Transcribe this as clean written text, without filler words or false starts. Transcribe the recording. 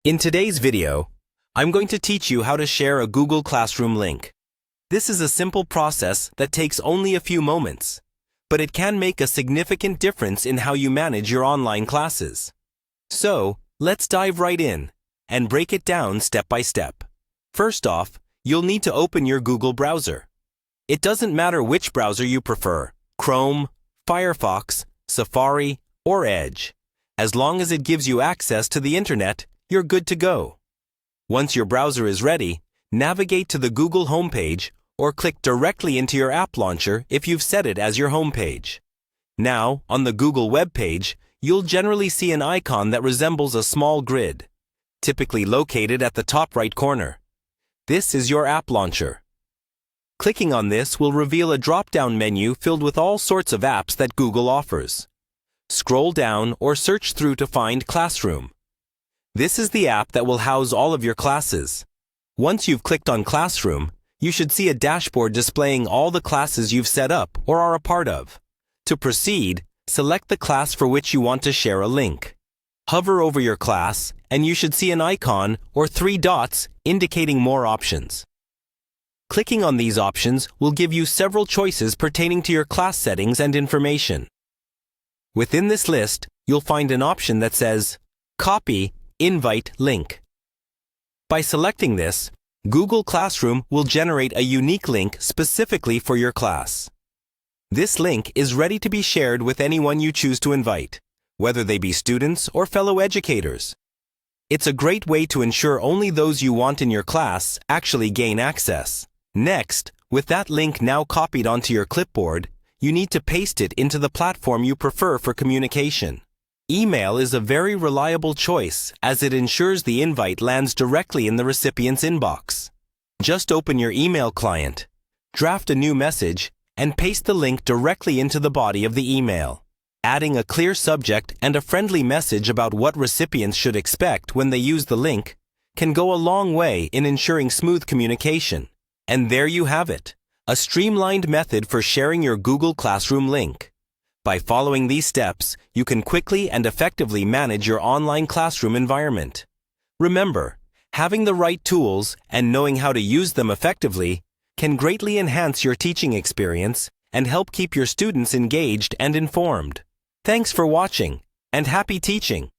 In today's video, I'm going to teach you how to share a Google Classroom link. This is a simple process that takes only a few moments, but it can make a significant difference in how you manage your online classes. So, let's dive right in and break it down step by step. First off, you'll need to open your Google browser. It doesn't matter which browser you prefer, Chrome, Firefox, Safari, or Edge. As long as it gives you access to the internet, you're good to go. Once your browser is ready, navigate to the Google homepage or click directly into your app launcher if you've set it as your homepage. Now, on the Google web page, you'll generally see an icon that resembles a small grid, typically located at the top right corner. This is your app launcher. Clicking on this will reveal a drop-down menu filled with all sorts of apps that Google offers. Scroll down or search through to find Classroom. This is the app that will house all of your classes. Once you've clicked on Classroom, you should see a dashboard displaying all the classes you've set up or are a part of. To proceed, select the class for which you want to share a link. Hover over your class, and you should see an icon or 3 dots indicating more options. Clicking on these options will give you several choices pertaining to your class settings and information. Within this list, you'll find an option that says, Copy Invite Link. By selecting this, Google Classroom will generate a unique link specifically for your class. This link is ready to be shared with anyone you choose to invite, whether they be students or fellow educators. It's a great way to ensure only those you want in your class actually gain access. Next, with that link now copied onto your clipboard, you need to paste it into the platform you prefer for communication. Email is a very reliable choice as it ensures the invite lands directly in the recipient's inbox. Just open your email client, draft a new message, and paste the link directly into the body of the email. Adding a clear subject and a friendly message about what recipients should expect when they use the link can go a long way in ensuring smooth communication. And there you have it, a streamlined method for sharing your Google Classroom link. By following these steps, you can quickly and effectively manage your online classroom environment. Remember, having the right tools and knowing how to use them effectively can greatly enhance your teaching experience and help keep your students engaged and informed. Thanks for watching, and happy teaching!